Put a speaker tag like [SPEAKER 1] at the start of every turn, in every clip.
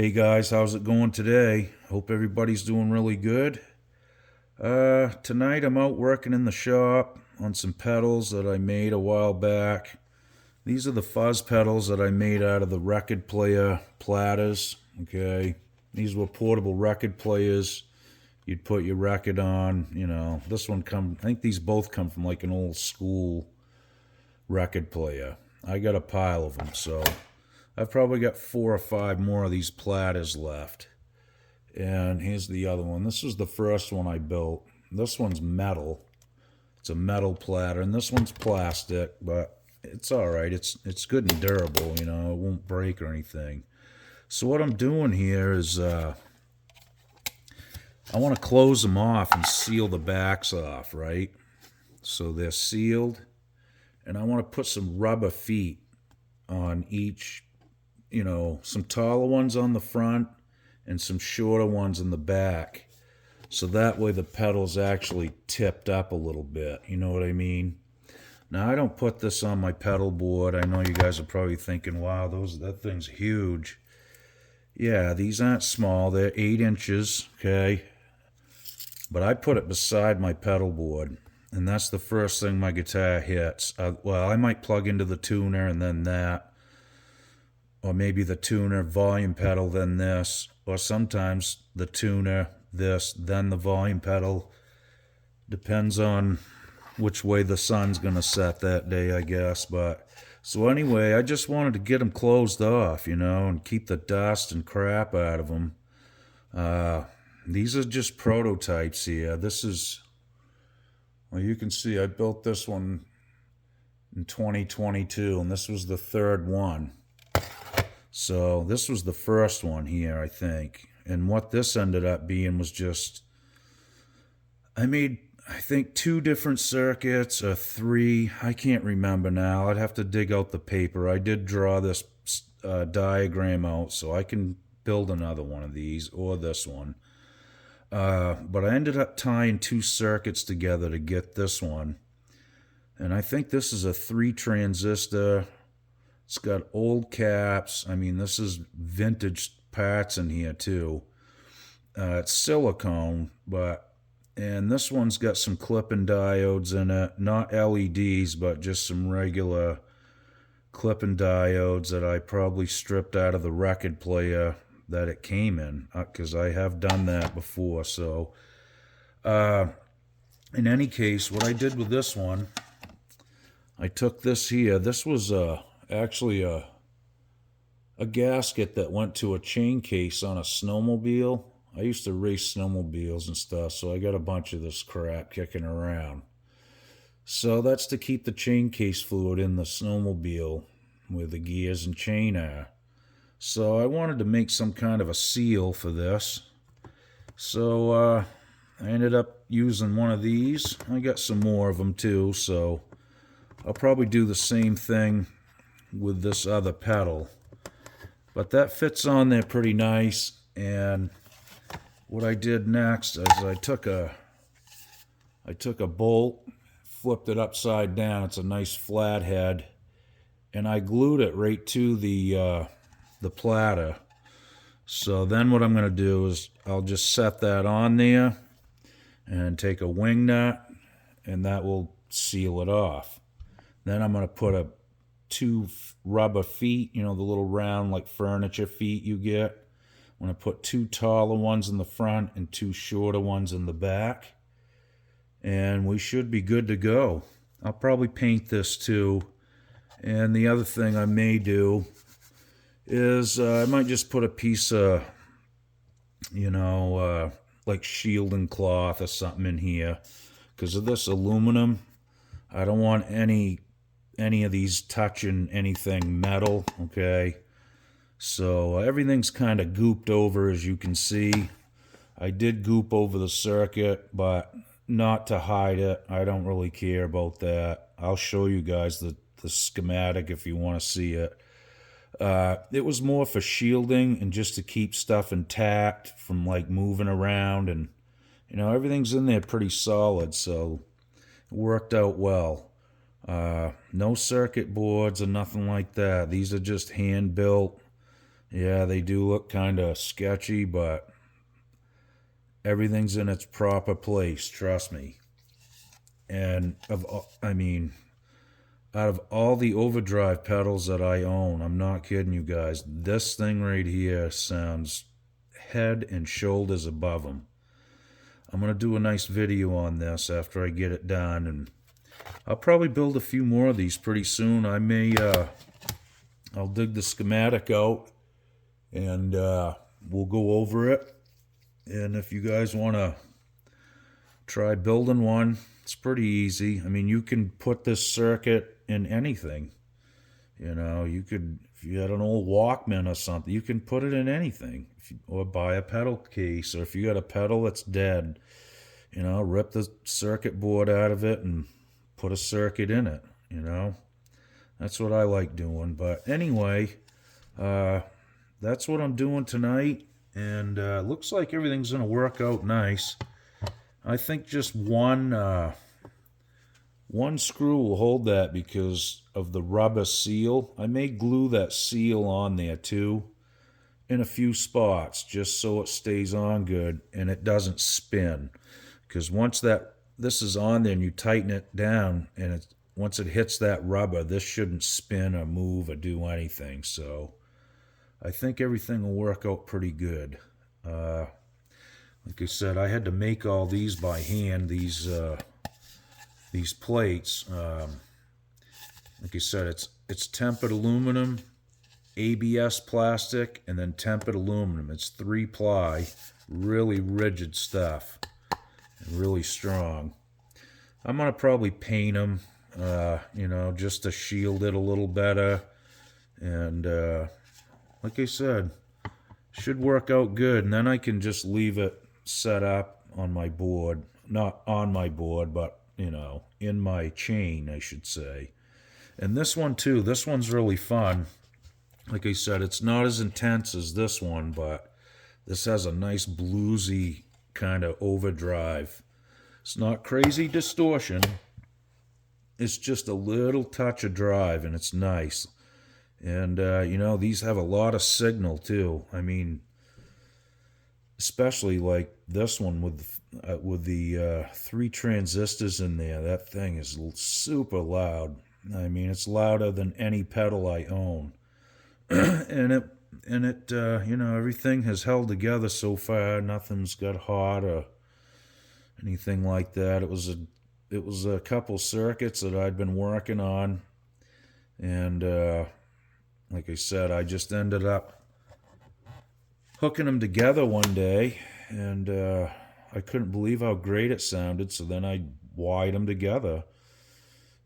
[SPEAKER 1] Hey guys, how's it going today? Hope everybody's doing really good. Tonight I'm out working in the shop on some pedals that I made a while back. These are the fuzz pedals that I made out of the record player platters. Okay, these were portable record players. You'd put your record on. This one I think these both come from like an old school record player. I got a pile of them, so I've probably got 4 or 5 more of these platters left. And here's the other one. This was the first one I built. This one's metal. It's a metal platter, and this one's plastic, but it's all right. It's good and durable. It won't break or anything. So what I'm doing here is I want to close them off and seal the backs off, right? So they're sealed, and I want to put some rubber feet on each. Some taller ones on the front and some shorter ones in the back. So that way the pedal's actually tipped up a little bit. You know what I mean? Now I don't put this on my pedal board. I know you guys are probably thinking, wow, that thing's huge. Yeah, these aren't small. They're 8 inches, okay? But I put it beside my pedal board. And that's the first thing my guitar hits. I might plug into the tuner and then that. Or maybe the tuner, volume pedal, then this. Or sometimes the tuner, this, then the volume pedal. Depends on which way the sun's going to set that day, I guess. But so anyway, I just wanted to get them closed off, and keep the dust and crap out of them. These are just prototypes here. You can see I built this one in 2022, and this was the third one. So this was the first one here, I think. And what this ended up being was I made, I think, 2 different circuits, or 3. I can't remember now. I'd have to dig out the paper. I did draw this diagram out, so I can build another one of these, or this one. But I ended up tying 2 circuits together to get this one. And I think this is a 3 transistor. It's got old caps. I mean, this is vintage parts in here too. It's silicone, and this one's got some clipping diodes in it. Not LEDs, but just some regular clipping diodes that I probably stripped out of the record player that it came in, because I have done that before. So, in any case, what I did with this one, I took this here. This was actually a gasket that went to a chain case on a snowmobile. I used to race snowmobiles and stuff, so I got a bunch of this crap kicking around. So that's to keep the chain case fluid in the snowmobile where the gears and chain are. So I wanted to make some kind of a seal for this. So I ended up using one of these. I got some more of them too, so I'll probably do the same thing with this other pedal. But that fits on there pretty nice. And what I did next is I took a bolt, flipped it upside down. It's a nice flat head, and I glued it right to the platter. So then what I'm going to do is I'll just set that on there and take a wing nut, and that will seal it off. Then I'm going to put 2 rubber feet, the little round like furniture feet you get. I'm going to put 2 taller ones in the front and 2 shorter ones in the back. And we should be good to go. I'll probably paint this too. And the other thing I may do is I might just put a piece of, like shielding cloth or something in here. Because of this aluminum, I don't want any of these touching anything metal, okay? So everything's kind of gooped over, as you can see. I did goop over the circuit, but not to hide it. I don't really care about that. I'll show you guys the schematic if you want to see it. It was more for shielding and just to keep stuff intact from like moving around, and everything's in there pretty solid, so it worked out well. No circuit boards or nothing like that. These are just hand built Yeah, they do look kind of sketchy, but everything's in its proper place, trust me. And I mean, out of all the overdrive pedals that I own, I'm not kidding you guys, this thing right here sounds head and shoulders above them. I'm going to do a nice video on this after I get it done, and I'll probably build a few more of these pretty soon. I'll dig the schematic out, and we'll go over it. And if you guys want to try building one, it's pretty easy. I mean, you can put this circuit in anything. You know, you could, if you had an old Walkman or something, you can put it in anything. Or buy a pedal case, or if you got a pedal that's dead, you know, rip the circuit board out of it and put a circuit in it, you know. That's what I like doing. But anyway, that's what I'm doing tonight. And looks like everything's going to work out nice. I think just one screw will hold that because of the rubber seal. I may glue that seal on there too in a few spots just so it stays on good and it doesn't spin. Because once this is on there and you tighten it down, and once it hits that rubber, this shouldn't spin or move or do anything. So I think everything will work out pretty good. Like I said, I had to make all these by hand, these plates. Like I said, it's tempered aluminum, ABS plastic, and then tempered aluminum. It's 3-ply, really rigid stuff, and really strong. I'm gonna probably paint them, you know, just to shield it a little better. And like I said, should work out good. And then I can just leave it set up on my board, not on my board, but you know, in my chain, I should say. And this one too, this one's really fun. Like I said, it's not as intense as this one, but this has a nice bluesy kind of overdrive. It's not crazy distortion. It's just a little touch of drive, and it's nice. And you know, these have a lot of signal too. I mean, especially like this one with the 3 transistors in there. That thing is super loud. I mean, it's louder than any pedal I own. and it you know, everything has held together so far. Nothing's got hot or anything like that. It was a couple circuits that I'd been working on, and like I said, I just ended up hooking them together one day, and I couldn't believe how great it sounded. So then I wired them together,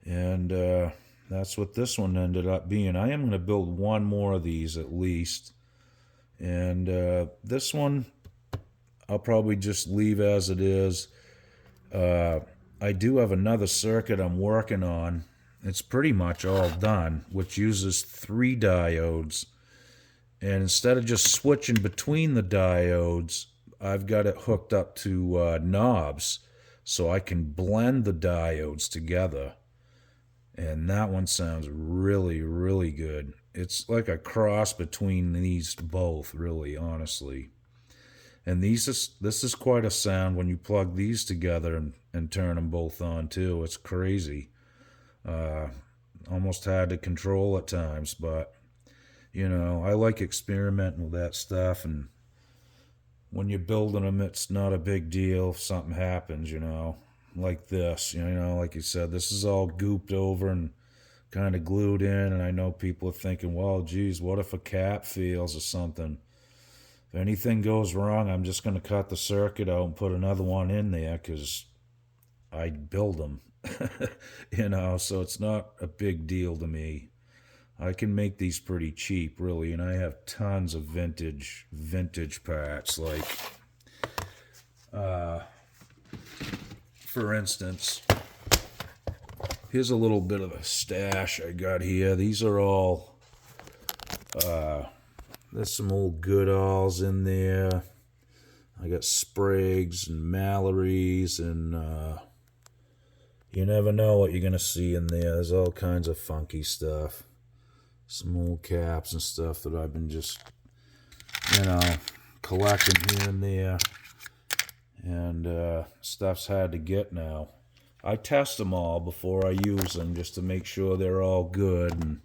[SPEAKER 1] and that's what this one ended up being. I am going to build one more of these at least, and this one I'll probably just leave as it is. I do have another circuit I'm working on. It's pretty much all done, which uses 3 diodes. And instead of just switching between the diodes, I've got it hooked up to knobs so I can blend the diodes together. And that one sounds really, really good. It's like a cross between these both, really, honestly. And this is quite a sound when you plug these together and turn them both on too. It's crazy. Almost hard to control at times, but you know, I like experimenting with that stuff. And when you're building them, it's not a big deal if something happens, you know, like this. You know, like you said, this is all gooped over and kind of glued in. And I know people are thinking, well, geez, what if a cap fails or something? If anything goes wrong, I'm just going to cut the circuit out and put another one in there because I build them. You know, so it's not a big deal to me. I can make these pretty cheap, really, and I have tons of vintage parts. Like, for instance, here's a little bit of a stash I got here. These are all, there's some old Goodalls in there. I got Spragues and Mallorys, and you never know what you're going to see in there. There's all kinds of funky stuff. Some old caps and stuff that I've been just you know, collecting here and there, and stuff's hard to get now. I test them all before I use them just to make sure they're all good, and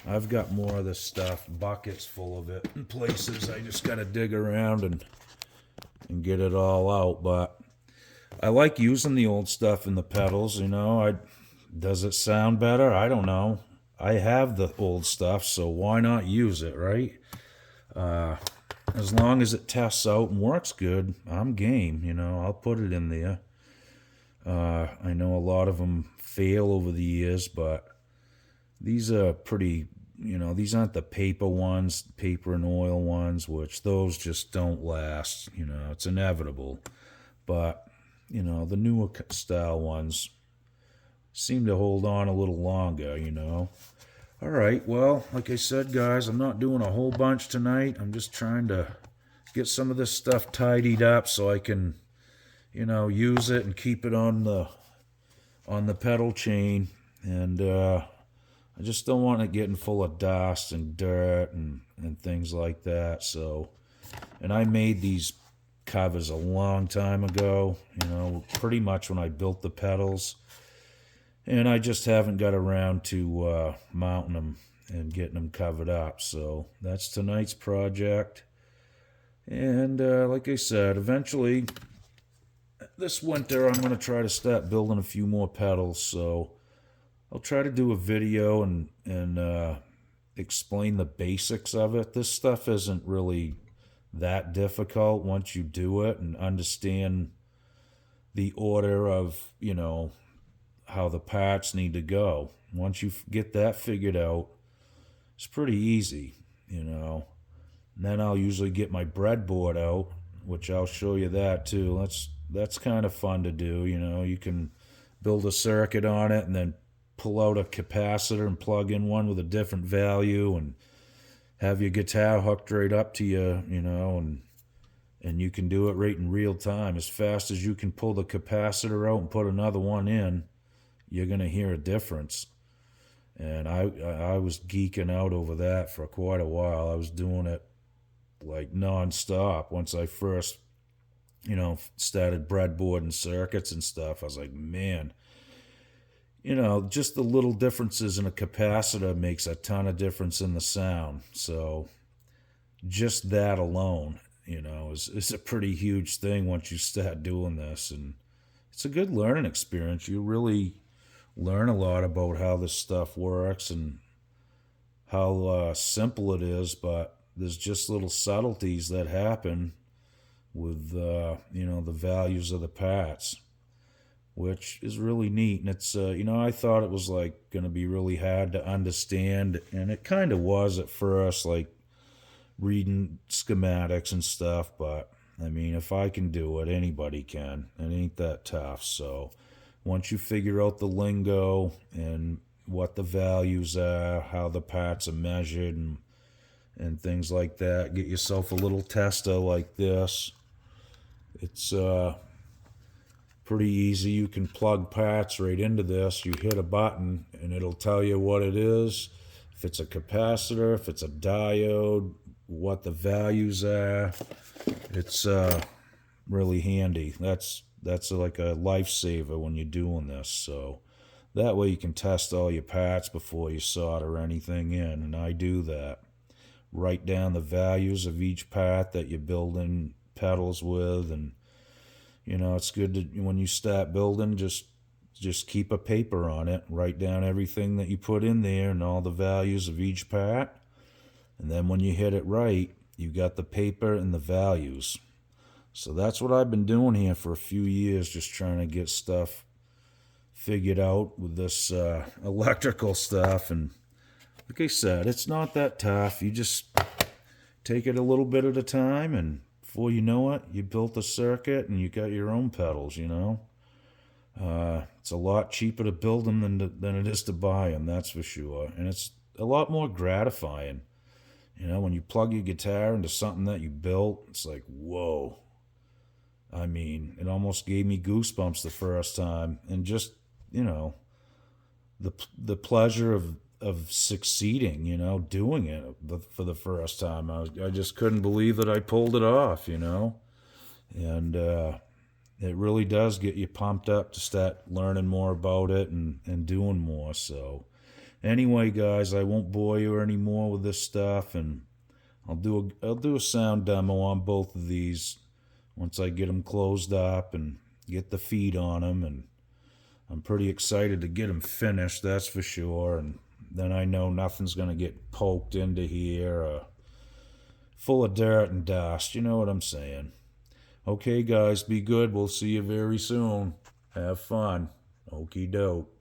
[SPEAKER 1] I've got more of this stuff, buckets full of it in places. I just gotta dig around and get it all out. But I like using the old stuff in the pedals, you know. Does it sound better? I don't know. I have the old stuff, so why not use it, right? As long as it tests out and works good, I'm game, you know. I'll put it in there. I know a lot of them fail over the years, but these are pretty, you know, these aren't the paper ones, paper and oil ones, which those just don't last, you know. It's inevitable. But, you know, the newer style ones seem to hold on a little longer, you know. All right, well, like I said, guys, I'm not doing a whole bunch tonight. I'm just trying to get some of this stuff tidied up so I can, you know, use it and keep it on the pedal chain. And I just don't want it getting full of dust and dirt and things like that. So, and I made these covers a long time ago, you know, pretty much when I built the pedals. And I just haven't got around to mounting them and getting them covered up. So that's tonight's project. And like I said, eventually this winter I'm going to try to start building a few more pedals. So I'll try to do a video and explain the basics of it. This stuff isn't really that difficult once you do it and understand the order of, you know, how the parts need to go. Once you get that figured out, it's pretty easy, you know. And then I'll usually get my breadboard out, which I'll show you that too. That's kind of fun to do, you know. You can build a circuit on it and then pull out a capacitor and plug in one with a different value and have your guitar hooked right up to you, you know, and you can do it right in real time. As fast as you can pull the capacitor out and put another one in, you're going to hear a difference. And I was geeking out over that for quite a while. I was doing it like nonstop. Once I first, you know, started breadboarding circuits and stuff, I was like, man, you know, just the little differences in a capacitor makes a ton of difference in the sound. So just that alone, you know, is a pretty huge thing once you start doing this. And it's a good learning experience. You really learn a lot about how this stuff works and how simple it is, but there's just little subtleties that happen with, you know, the values of the parts, which is really neat. And it's, you know, I thought it was like going to be really hard to understand, and it kind of was at first, like reading schematics and stuff, but I mean, if I can do it, anybody can. It ain't that tough. So once you figure out the lingo and what the values are, how the parts are measured and things like that, get yourself a little tester like this. It's pretty easy. You can plug parts right into this. You hit a button and it'll tell you what it is. If it's a capacitor, if it's a diode, what the values are. It's really handy. That's like a lifesaver when you're doing this. So that way you can test all your parts before you solder anything in. And I do that. Write down the values of each part that you're building pedals with. And, you know, it's good to, when you start building, just keep a paper on it. Write down everything that you put in there and all the values of each part. And then when you hit it right, you got the paper and the values. So that's what I've been doing here for a few years, just trying to get stuff figured out with this electrical stuff. And like I said, it's not that tough. You just take it a little bit at a time, and before you know it, you built a circuit and you got your own pedals, you know. It's a lot cheaper to build them than it is to buy them, that's for sure. And it's a lot more gratifying. You know, when you plug your guitar into something that you built, it's like, whoa. I mean, it almost gave me goosebumps the first time. And just, you know, the pleasure of succeeding, you know, doing it for the first time. I just couldn't believe that I pulled it off, you know. And it really does get you pumped up to start learning more about it and doing more. So anyway, guys, I won't bore you anymore with this stuff, and I'll do a sound demo on both of these once I get them closed up and get the feed on them. And I'm pretty excited to get them finished, that's for sure. And then I know nothing's going to get poked into here full of dirt and dust. You know what I'm saying? Okay, guys, be good. We'll see you very soon. Have fun. Okie doke.